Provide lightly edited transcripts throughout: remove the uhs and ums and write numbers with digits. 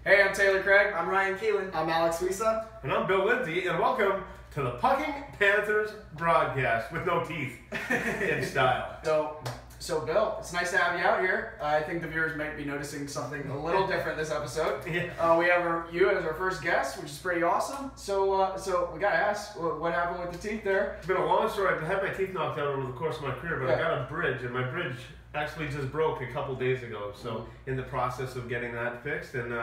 Hey, I'm Taylor Craig. I'm Ryan Keelan. I'm Alex Wisa. And I'm Bill Lindsay, and welcome to the Pucking Panthers broadcast with no teeth in style. So Bill, it's nice to have you out here. I think the viewers might be noticing something a little different this episode. Yeah. We have you as our first guest, which is pretty awesome. So we gotta ask, what happened with the teeth there? It's been a long story. I've had my teeth knocked out over the course of my career, but Yeah. I got a bridge, and my bridge actually just broke a couple days ago. So in the process of getting that fixed, and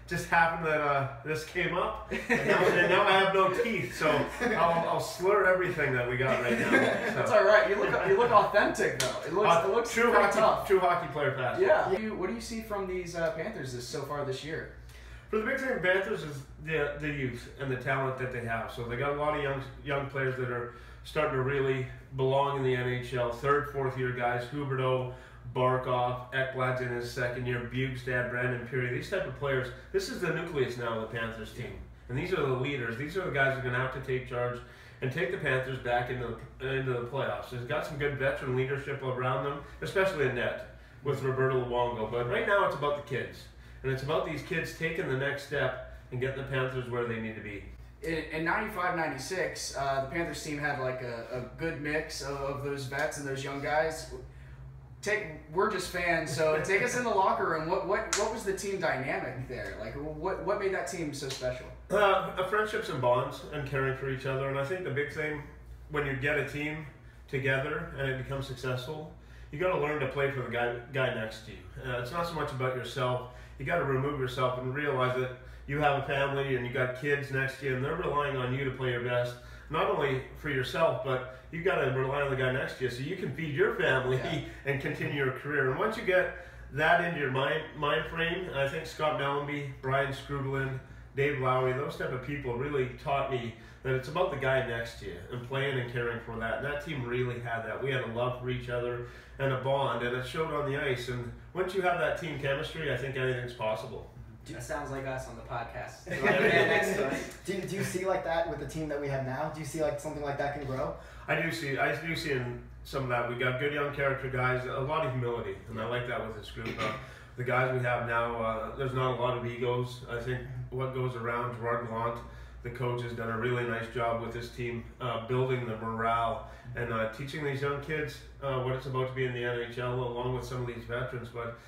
just happened that this came up, and now I have no teeth. So I'll slur everything that we got right now. So. That's all right. You look authentic though. It looks true pretty hockey, tough. True hockey player pass. Yeah. What do you see from these Panthers so far this year? For the big thing, Panthers is the youth and the talent that they have. So they got a lot of young players that are starting to really belong in the NHL. Third, fourth year guys, Huberdeau, Barkov, Ekblad's in his second year, Bugstad, Brandon Peary, these type of players. This is the nucleus now of the Panthers team. And these are the leaders. These are the guys who are going to have to take charge and take the Panthers back into the playoffs. They've got some good veteran leadership around them, especially in net with Roberto Luongo. But right now it's about the kids. And it's about these kids taking the next step and getting the Panthers where they need to be. In 95-96, the Panthers team had like a good mix of those vets and those young guys. We're just fans, so take us in the locker room. What was the team dynamic there? Like, what made that team so special? Friendships and bonds and caring for each other. And I think the big thing when you get a team together and it becomes successful, you got to learn to play for the guy next to you. It's not so much about yourself. You got to remove yourself and realize that you have a family and you got kids next to you, and they're relying on you to play your best. Not only for yourself, but you got to rely on the guy next to you so you can feed your family and continue your career. And once you get that into your mind frame, I think Scott Mellenby, Brian Scrublin, Dave Lowry, those type of people really taught me that it's about the guy next to you and playing and caring for that. And that team really had that. We had a love for each other and a bond, and it showed on the ice. And once you have that team chemistry, I think anything's possible. That sounds like us on the podcast. Do you see like that with the team that we have now? Do you see like something like that can grow? I do see in some of that. We got good young character guys, a lot of humility, and I like that with this group. The guys we have now, there's not a lot of egos. I think what goes around, Gerard Gallant, the coach, has done a really nice job with this team, building the morale and teaching these young kids what it's about to be in the NHL, along with some of these veterans. But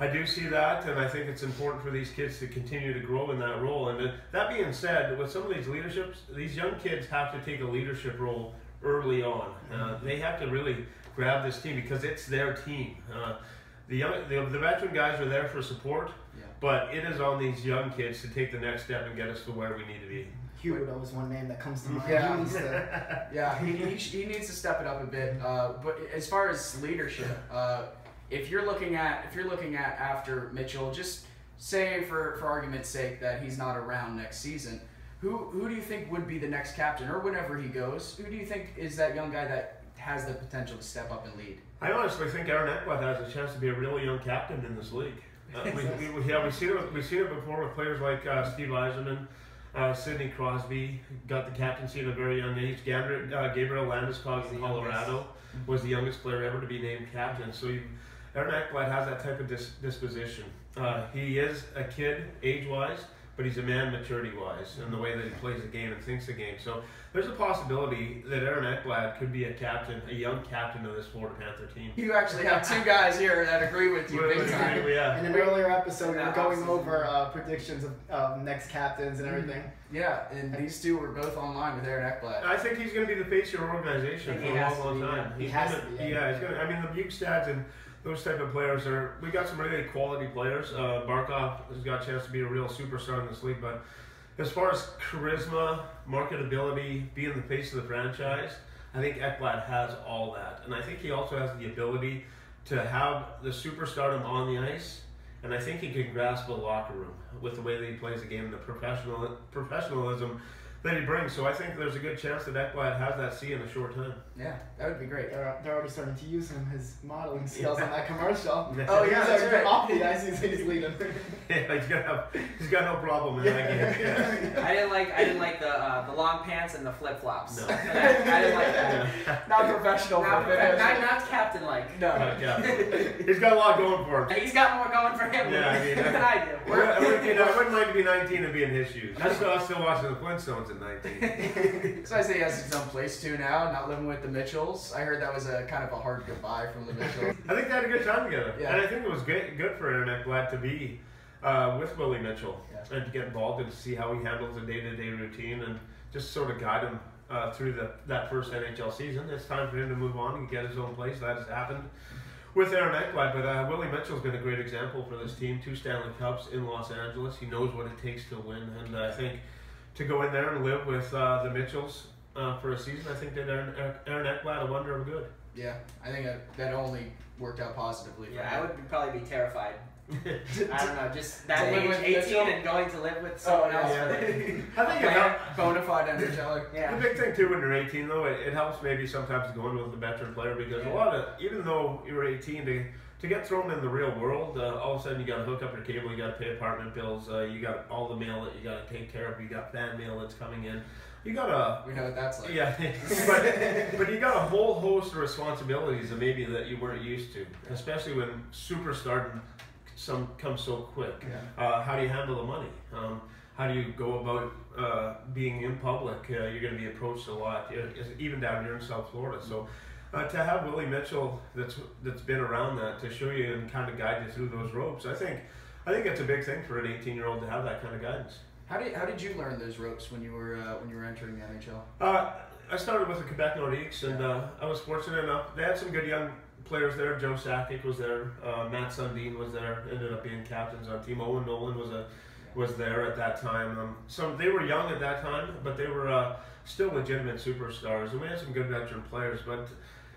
I do see that, and I think it's important for these kids to continue to grow in that role. And that being said, with some of these leaderships, these young kids have to take a leadership role early on. They have to really grab this team because it's their team. The veteran guys are there for support, but it is on these young kids to take the next step and get us to where we need to be. Huberdeau is one name that comes to mind. Yeah, he needs to step it up a bit. But as far as leadership, if you're looking at after Mitchell, just say for argument's sake that he's not around next season, who do you think would be the next captain, or whenever he goes? Who do you think is that young guy that has the potential to step up and lead? I honestly think Aaron Ekblad has a chance to be a really young captain in this league. We've seen it before with players like Steve Yzerman, Sidney Crosby got the captaincy at a very young age. Gabriel Landeskog in Colorado was the youngest player ever to be named captain. So Aaron Ekblad has that type of disposition. He is a kid age-wise, but he's a man maturity-wise in the way that he plays the game and thinks the game. So there's a possibility that Aaron Ekblad could be a young captain of this Florida Panther team. You actually have two guys here that agree with you big time. Yeah. In an earlier episode, we were going over predictions of next captains and everything. Yeah, and these two were both online with Aaron Ekblad. I think he's going to be the face of your organization for a long time. He has to be. Yeah, he's going to. I mean, the Bugstads and those type of players we got some really quality players. Barkov has got a chance to be a real superstar in this league, but as far as charisma, marketability, being the face of the franchise, I think Ekblad has all that. And I think he also has the ability to have the superstardom on the ice, and I think he can grasp a locker room with the way that he plays the game, the professionalism that he brings. So I think there's a good chance that Ekblad has that C in a short time. Yeah, that would be great. They're already starting to use him, his modeling skills on that commercial. Oh yeah, that's right. Off the ice, he's leading. Yeah, he's got no problem in that game. Yeah. I didn't like the long pants and the flip flops. No. I didn't like that. Not professional. Not captain like. No. Yeah. He's got a lot going for him. He's got more going for him Yeah, I mean, than I do. I wouldn't mind to be 19 and be in his shoes. I was still watching the Flintstones at 19. So I say he has his own place too now, not living with the Mitchells. I heard that was a kind of a hard goodbye from the Mitchells. I think they had a good time together. Yeah. And I think it was good for Aaron Ekblad to be with Willie Mitchell and to get involved and to see how he handles the day-to-day routine and just sort of guide him through that first NHL season. It's time for him to move on and get his own place. That has happened with Aaron Ekblad, but Willie Mitchell's been a great example for this team. 2 Stanley Cups in Los Angeles. He knows what it takes to win, and I think to go in there and live with the Mitchells for a season, I think did Aaron Ekblad a wonder of good. Yeah, I think that only worked out positively for Yeah, him. I would probably be terrified. I don't know, just that To live age, with 18, Mitchell? and going to live with someone else. yeah. for I think it Like helps. bona fide NHL. Yeah. The big thing too when you're 18 though, it helps maybe sometimes going with a veteran player because a lot of, even though you're 18, to get thrown in the real world, all of a sudden you got to hook up your cable, you got to pay apartment bills, you got all the mail that you got to take care of, you got fan mail that's coming in. You got a We know what that's like. yeah, but you got a whole host of responsibilities that maybe that you weren't used to, especially when superstardom comes so quick. Yeah. How do you handle the money? How do you go about being in public? You're going to be approached a lot, even down here in South Florida. So to have Willie Mitchell that's been around that to show you and kind of guide you through those ropes, I think it's a big thing for an 18-year-old to have that kind of guidance. How did you learn those ropes when you were entering the NHL? I started with the Quebec Nordiques, and I was fortunate enough. They had some good young players there. Joe Sakic was there. Matt Sundin was there. Ended up being captains on team. Owen Nolan was there at that time. So they were young at that time, but they were still legitimate superstars. And we had some good veteran players, but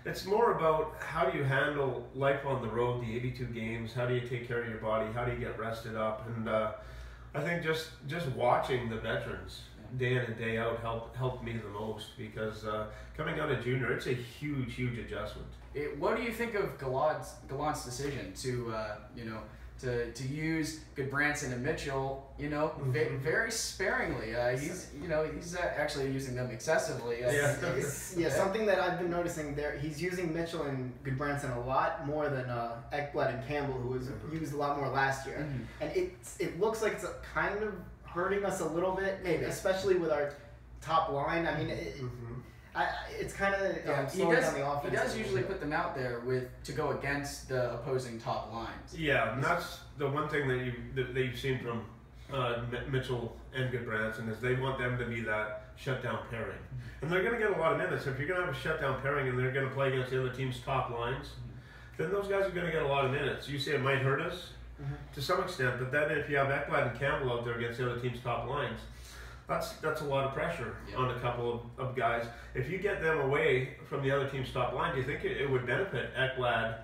it's more about how do you handle life on the road, the 82 games. How do you take care of your body? How do you get rested up? And I think just watching the veterans day in and day out helped me the most because coming out of junior, it's a huge adjustment. What do you think of Gallant's decision to use Goodbranson and Mitchell, very sparingly? He's actually using them excessively. Something that I've been noticing there, he's using Mitchell and Goodbranson a lot more than Ekblad and Campbell, who was used a lot more last year. Mm-hmm. And it looks like it's kind of hurting us a little bit, Maybe. especially with our top line. I mean, it's kind of slowing down the offense. He does usually put them out there to go against the opposing top lines. Yeah, and that's the one thing that you've seen from Mitchell and Goodbranson is they want them to be that shutdown pairing, and they're going to get a lot of minutes. If you're going to have a shutdown pairing and they're going to play against the other team's top lines, then those guys are going to get a lot of minutes. You say it might hurt us to some extent, but then if you have Ekblad and Campbell out there against the other team's top lines, that's a lot of pressure on a couple of guys. If you get them away from the other team's top line, do you think it would benefit Ekblad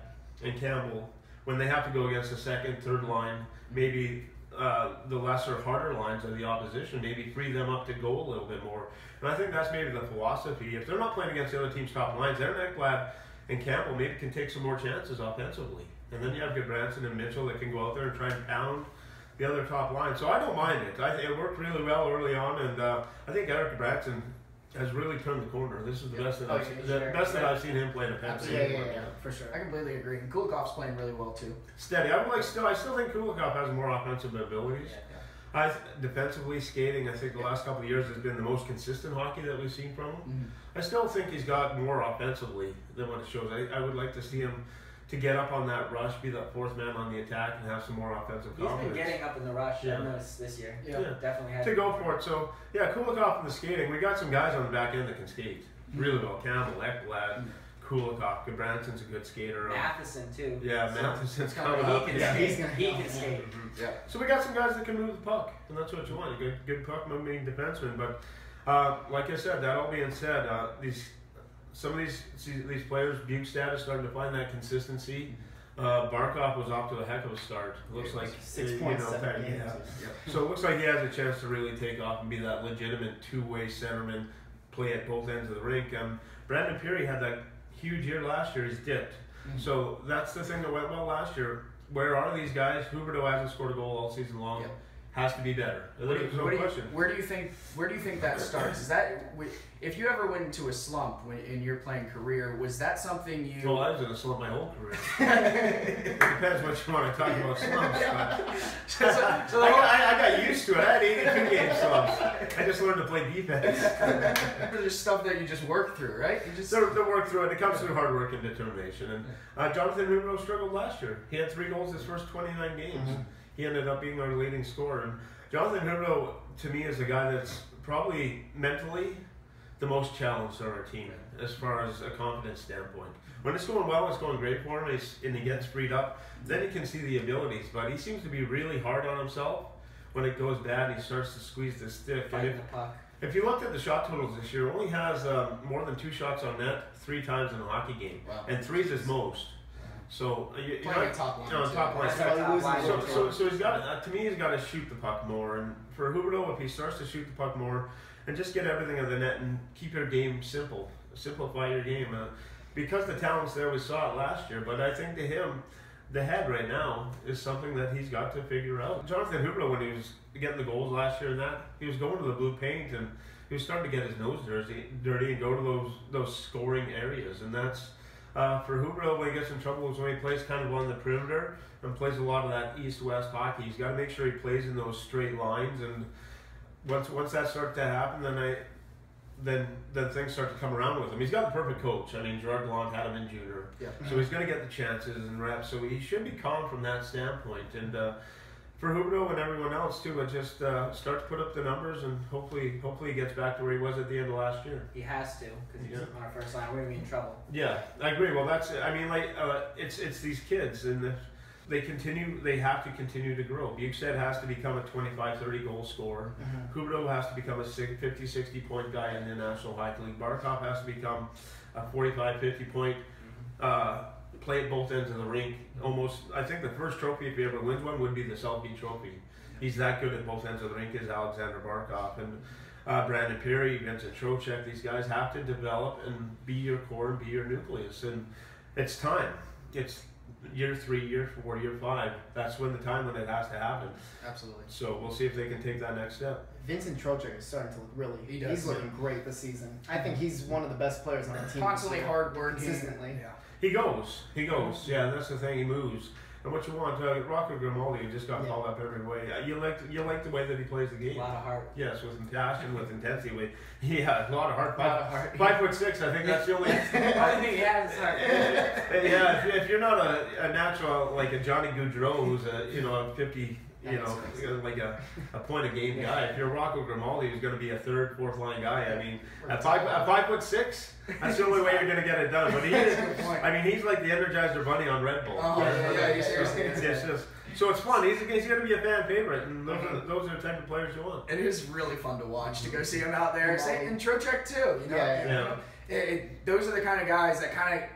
and Campbell when they have to go against the second, third line, maybe the lesser, harder lines of the opposition, maybe free them up to go a little bit more? And I think that's maybe the philosophy. If they're not playing against the other team's top lines, then Ekblad and Campbell maybe can take some more chances offensively. And then you have Goodbranson and Mitchell that can go out there and try and pound the other top line. So I don't mind it. I think it worked really well early on, and I think Eric Goodbranson has really turned the corner. This is the best that I've seen him play in a Panther. Yeah, for sure. I completely agree. And Kulikov's playing really well too. Steady. I still think Kulikov has more offensive abilities. Defensively, skating, I think the last couple of years has been the most consistent hockey that we've seen from him. I still think he's got more offensively than what it shows. I would like to see him to get up on that rush, be that fourth man on the attack, and have some more offensive confidence. He's been getting up in the rush, I've noticed this year. Yeah. Definitely has. To go for it. So, Kulikov and the skating, we got some guys on the back end that can skate really well. Campbell, Ekblad, Kulikov, Goodbranson's a good skater. Matheson, too. Yeah, Matheson's coming up. He can skate. Yeah. So we got some guys that can move the puck, and that's what you want. You got good puck moving defensemen. But like I said, that all being said, some of these players, Bukestad is starting to find that consistency. Barkov was off to a heck of a start. It looks like 6.7 games. So it looks like he has a chance to really take off and be that legitimate two-way centerman, play at both ends of the rink. Brandon Peary had that huge year last year. He's dipped. So that's the thing that went well last year. Where are these guys? Huberdeau hasn't scored a goal all season long. Yep. Has to be better. There's no question. Where do you think that starts? Is that if you ever went into a slump in your playing career? Was that something you? Well, I was in a slump my whole career. It depends what you want to talk about slumps. But I got used to it. I had 82 game slumps. I just learned to play defense. There's stuff that you just work through, right? You just they work through it. It comes through hard work and determination. And Jonathan Huberdeau struggled last year. He had 3 goals his first 29 games. He ended up being our leading scorer. And Jonathan Huberdeau, to me, is a guy that's probably mentally the most challenged on our team as far as a confidence standpoint. When it's going well, it's going great for him, and he gets freed up. Then he can see the abilities, but he seems to be really hard on himself when it goes bad. He starts to squeeze the stick. Fighting the puck. If you looked at the shot totals this year, only has more than 2 shots on net 3 times in a hockey game, and 3 is his most. So playing top line. So he's got to me. He's got to shoot the puck more, and for Huberdeau, if he starts to shoot the puck more, and just get everything in the net and keep your game simple, simplify your game. Because the talent's there, we saw it last year. But I think to him, the head right now is something that he's got to figure out. Jonathan Huberdeau, when he was getting the goals last year, and he was going to the blue paint, and he was starting to get his nose dirty and go to those scoring areas, and that's. For Huberdeau, when he gets in trouble is when he plays kind of on the perimeter and plays a lot of that east-west hockey. He's got to make sure he plays in those straight lines, and once that starts to happen, then things start to come around with him. He's got the perfect coach. I mean, Gerard Gallant had him in junior, so he's going to get the chances and reps. So he should be calm from that standpoint. And for Huberdeau and everyone else too, but just start to put up the numbers, and hopefully he gets back to where he was at the end of last year. He has to, because he's on our first line. We're gonna be in trouble. Yeah, I agree. Well, it's these kids, and they have to continue to grow. Bukestad has to become a 25-30 goal scorer. Huberdeau has to become a 50-60 point guy in the National Hockey League. Barkov has to become a 45-50 point. Play at both ends of the rink. Almost, I think the first trophy, if he ever wins one, would be the Selkie Trophy. He's that good at both ends of the rink as Alexander Barkov. And Brandon Peary, Vincent Trocheck, these guys have to develop and be your core and be your nucleus. And it's time. It's year 3, year 4, year 5. That's when it has to happen. Absolutely. So we'll see if they can take that next step. Vincent Trocheck is starting to look really. He's looking great this season. I think he's one of the best players on the team. Constantly hard working. Consistently. Yeah. He goes. Yeah, that's the thing. He moves. And what you want, Rocco Grimaldi just got called up every way. You like the way that he plays the game. A lot of heart. Yes, with passion, with intensity. A lot of heart. 5'6", I think that's the only. I think he has heart. Yeah, if you're not a natural like a Johnny Gaudreau, who's a 50. Like a point a game guy. If you're Rocco Grimaldi, who's going to be a 3rd, 4th line guy, I mean, at 5'6", that's the only way you're going to get it done. But he's like the Energizer Bunny on Red Bull. So it's fun. He's going to be a fan favorite, and those are the type of players you want. It is really fun to watch, to go see him out there. And Trocheck too. Those are the kind of guys that kind of.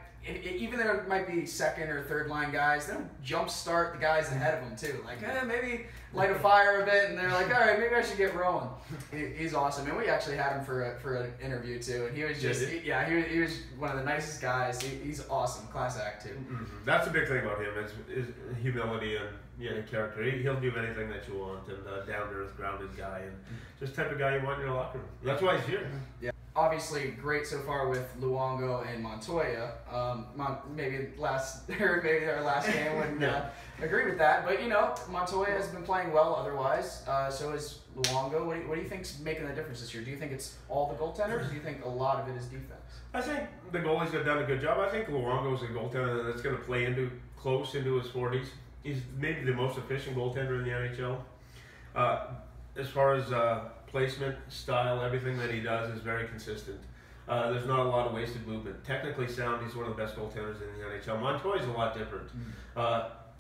Even though it might be 2nd or 3rd line guys, they don't jumpstart the guys ahead of them too. Like, maybe light a fire a bit, and they're like, all right, maybe I should get rolling. He's awesome, and we actually had him for an interview too, and he was just, he was one of the nicest guys. He's awesome, class act too. That's the big thing about him is humility and character. He'll do anything that you want, and down to earth, grounded guy, and just the type of guy you want in your locker room. That's why he's here. Yeah. Obviously, great so far with Luongo and Montoya. Maybe our last game wouldn't agree with that, but Montoya has been playing well otherwise. So is Luongo. What do you think's making the difference this year? Do you think it's all the goaltenders, or do you think a lot of it is defense? I think the goalies have done a good job. I think Luongo's a goaltender that's going to play close into his 40s. He's maybe the most efficient goaltender in the NHL. As far as placement, style, everything that he does is very consistent. There's not a lot of wasted movement. Technically sound, he's one of the best goaltenders in the NHL. Montoya's a lot different.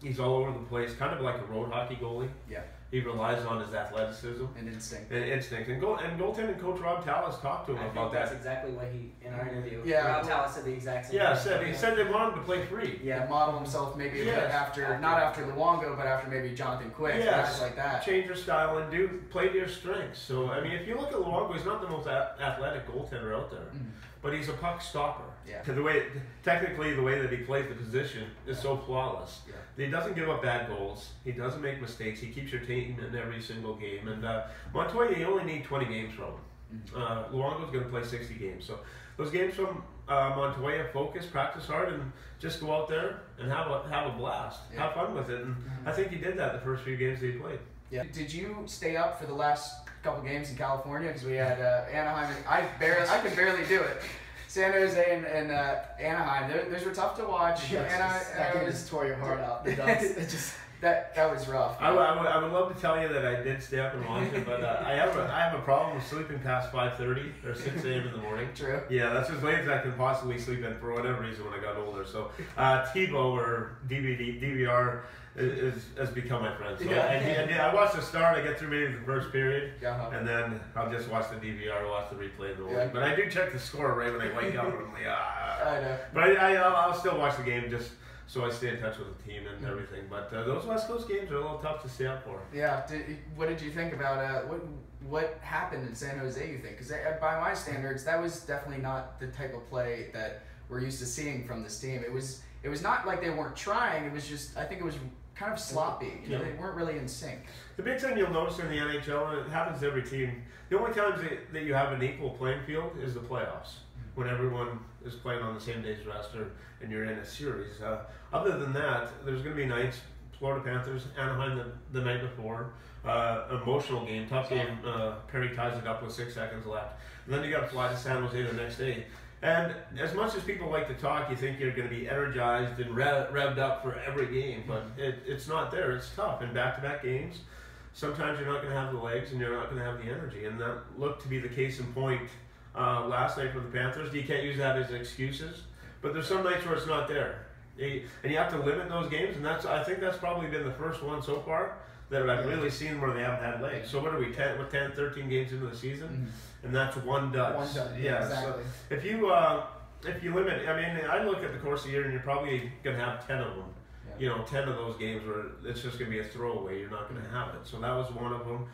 He's all over the place, kind of like a road hockey goalie. Yeah. he relies on his athleticism And instinct. And goaltending coach Rob Tallis talked to him about That's that. exactly what he, in our interview, Yeah. Rob Tallis said the exact same Yeah, thing. he said they want him to play free. Yeah, model himself maybe a bit Yes. not after Luongo, but after maybe Jonathan Quick, guys like that. Change your style and play to your strengths. So I mean, if you look at Luongo, he's not the most athletic goaltender out there, but he's a puck stopper. Yeah. The way that he plays the position is so flawless. Yeah. He doesn't give up bad goals. He doesn't make mistakes. He keeps your team in every single game. And Montoya, you only need 20 games from him. Luongo's going to play 60 games. So those games from Montoya, focus, practice hard, and just go out there and have a blast. Yeah. Have fun with it. And I think he did that the first few games that he played. Yeah. Did you stay up for the last couple games in California? Because we had Anaheim. I could barely do it. San Jose and Anaheim. Those were tough to watch. That game just tore your heart out. The Ducks. It just. That was rough. I would love to tell you that I did stay up and watch it, but I have a problem with sleeping past 5:30 or 6 a.m. in the morning. True. Yeah, that's as late as I can possibly sleep in for whatever reason when I got older. So TiVo or DVR has become my friend. So I watch the start. I get through maybe the first period, and then I'll just watch the DVR, watch the replay in the morning. Yeah. But I do check the score right when I wake up. And I'm like, I know. But I'll still watch the game just so I stay in touch with the team and everything. But those West Coast games are a little tough to stay up for. Yeah. What did you think about what happened in San Jose? You think? Because by my standards, that was definitely not the type of play that we're used to seeing from this team. It was not like they weren't trying. It was just, I think it was kind of sloppy. You know, they weren't really in sync. The big thing you'll notice in the NHL, and it happens to every team, the only times that you have an equal playing field is the playoffs, when everyone is playing on the same day's roster and you're in a series. Other than that, there's going to be nights, Florida Panthers, Anaheim the night before, emotional game, tough game. Perry ties it up with 6 seconds left. And then you got to fly to San Jose the next day. And as much as people like to talk, you think you're going to be energized and revved up for every game, but it's not there. It's tough. In back-to-back games, sometimes you're not going to have the legs and you're not going to have the energy. And that looked to be the case in point last night for the Panthers. You can't use that as excuses, but there's some nights where it's not there. And you have to limit those games, and I think that's probably been the first one so far that I've really seen where they haven't had legs. So what are we, 10, 13 games into the season? And that's one dud. Yeah, exactly. So if you limit, I mean, I look at the course of the year and you're probably going to have 10 of them. Yeah. You know, 10 of those games where it's just going to be a throwaway. You're not going to have it. So that was one of them.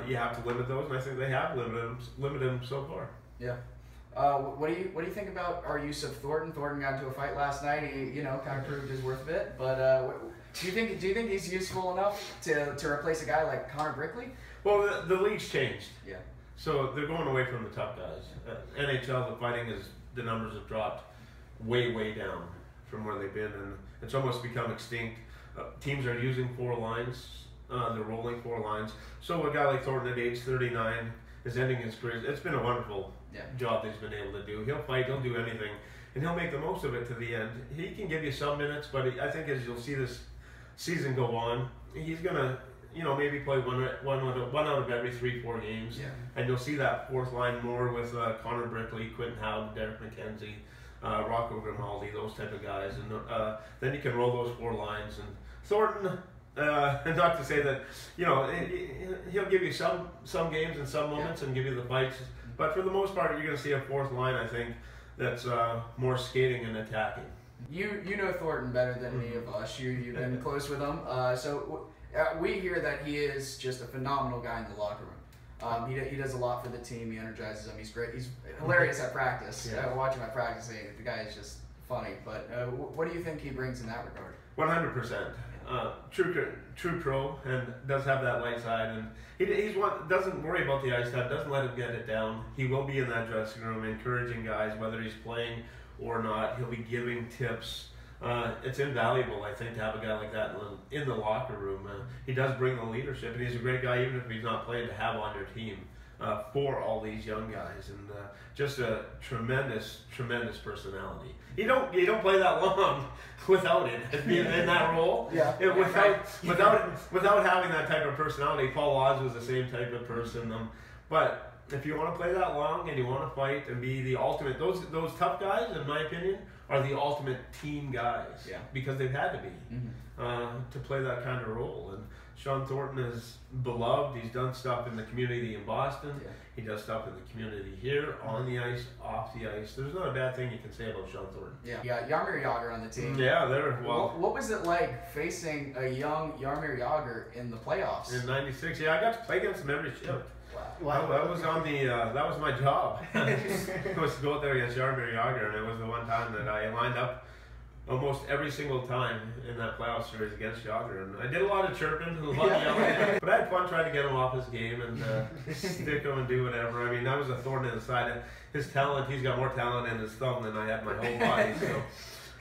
You have to limit those, and I think they have limited them so far. Yeah. What do you think about our use of Thornton? Thornton got into a fight last night. He kind of proved his worth a bit. But do you think he's useful enough to replace a guy like Connor Brickley? Well, the league's changed. Yeah. So they're going away from the tough guys. NHL, the fighting the numbers have dropped way down from where they've been, and it's almost become extinct. Teams are using 4 lines. They're rolling 4 lines. So a guy like Thornton at age 39 is ending his career. It's been a wonderful job that he's been able to do. He'll fight, he'll do anything, and he'll make the most of it to the end. He can give you some minutes, but I think as you'll see this season go on, he's going to maybe play one out of every 3-4 games. Yeah. And you'll see that 4th line more with Connor Brickley, Quentin Howden, Derek McKenzie, Rocco Grimaldi, those type of guys. And then you can roll those 4 lines. And Thornton, not to say that, he'll give you some games and some moments and give you the fights. But for the most part, you're going to see a 4th line, I think, that's more skating and attacking. You know Thornton better than any of us. You've been close with him. So we hear that he is just a phenomenal guy in the locker room. He does a lot for the team. He energizes them. He's great. He's hilarious at practice. Yeah. Watching my practicing, the guy is just funny. But what do you think he brings in that regard? 100%. True pro, and does have that light side, and he's one doesn't worry about the ice time, doesn't let him get it down. He will be in that dressing room encouraging guys whether he's playing or not. He'll be giving tips. It's invaluable, I think, to have a guy like that in the locker room. He does bring the leadership, and he's a great guy even if he's not playing to have on your team for all these young guys, and just a tremendous personality. You don't play that long without it in that role. Without having that type of personality. Paul Oz was the same type of person. But if you want to play that long and you want to fight and be the ultimate, those tough guys, in my opinion, are the ultimate team guys. Yeah. Because they've had to be to play that kind of role. And Shawn Thornton is beloved. He's done stuff in the community in Boston. Yeah. He does stuff in the community here, on the ice, off the ice. There's not a bad thing you can say about Shawn Thornton. Yeah, Jaromir Jagr on the team. Yeah, they're well. What was it like facing a young Jaromir Jagr in the playoffs? In '96, yeah, I got to play against him every shift. Wow. That was on the. That was my job. It was to go out there against Jaromir Jagr, and it was the one time that I lined up almost every single time in that playoff series against Jagr. And I did a lot of chirping, a lot of yelling, but I had fun trying to get him off his game and stick him and do whatever. I mean, that was a thorn in the side. His talent, he's got more talent in his thumb than I had in my whole body. So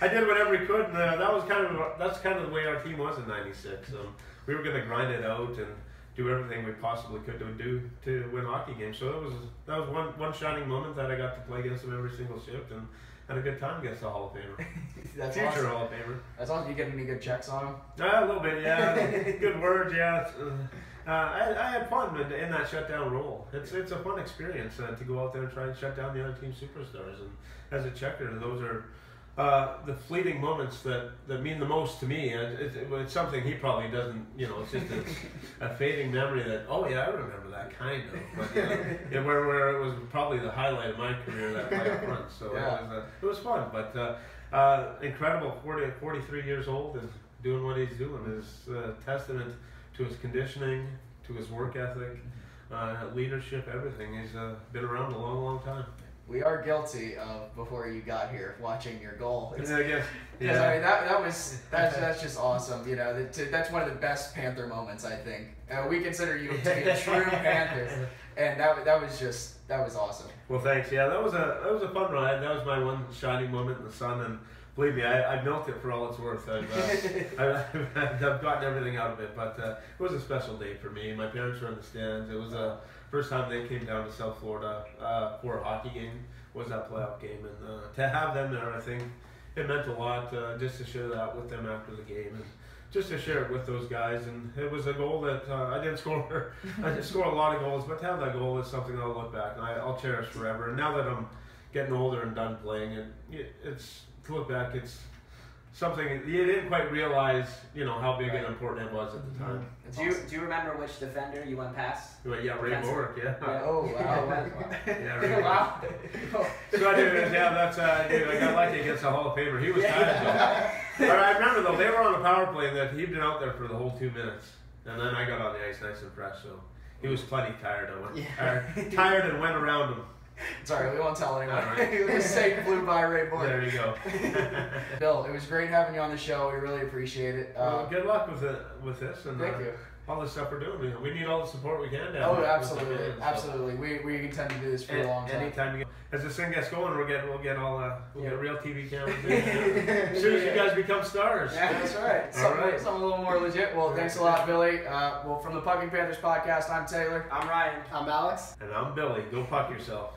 I did whatever he could, and that's kind of the way our team was in '96. We were going to grind it out and do everything we possibly could to win hockey games. So that was one shining moment that I got to play against him every single shift and had a good time against the Hall of Famer. That's Future awesome. Hall of Famer. That's awesome. You get any good checks on him? A little bit, yeah. Good words, yeah. I had fun in that shutdown role. It's a fun experience to go out there and try and shut down the other team's superstars. And as a checker, those are the fleeting moments that mean the most to me. It's something he probably doesn't, it's just a fading memory that, oh yeah, I remember that kind of. But where it was probably the highlight of my career, that playoff run. So yeah. It was fun, but incredible. 43 years old and doing what he's doing is a testament to his conditioning, to his work ethic, leadership, everything. He's been around a long, long time. We are guilty of, before you got here, watching your goal. I guess. Yeah. I mean, that's just awesome. That's one of the best Panther moments, I think. We consider you to be a true Panther, and that was awesome. Well, thanks. Yeah, that was a fun ride. That was my one shining moment in the sun, and believe me, I milked it for all it's worth. I've gotten everything out of it, but it was a special day for me. My parents were in the stands. It was the first time they came down to South Florida for a hockey game. Was that playoff game, and to have them there, I think it meant a lot. Just to share that with them after the game, and just to share it with those guys. And it was a goal that I didn't score. I didn't score a lot of goals, but to have that goal is something I'll look back and I'll cherish forever. And now that I'm getting older and done playing, it's to look back, it's something you didn't quite realize, how big and important it was at the time. Do you remember which defender you went past? Yeah, Ray Bork, yeah. Oh wow! Yeah, Ray wow. So I did, that's I got lucky against the Hall of Famer. He was tired. I remember though, they were on a power play that he'd been out there for the whole 2 minutes, and then I got on the ice nice and fresh. So he was plenty tired. Tired and went around him. Sorry, we won't tell anyone. Right. The same flew by Ray Bork. There you go. Bill, it was great having you on the show. We really appreciate it. Well, good luck with this and thank you. All the stuff we're doing. We need all the support we can. Oh, absolutely, absolutely. We intend to do this for a long time. Anytime as this thing gets going, we'll get real TV cameras. As soon as you guys become stars. Yeah, that's right. Something a little more legit. Well, thanks a lot, Billy. Well, from the Pucking Panthers podcast, I'm Taylor. I'm Ryan. I'm Alex. And I'm Billy. Go puck yourself.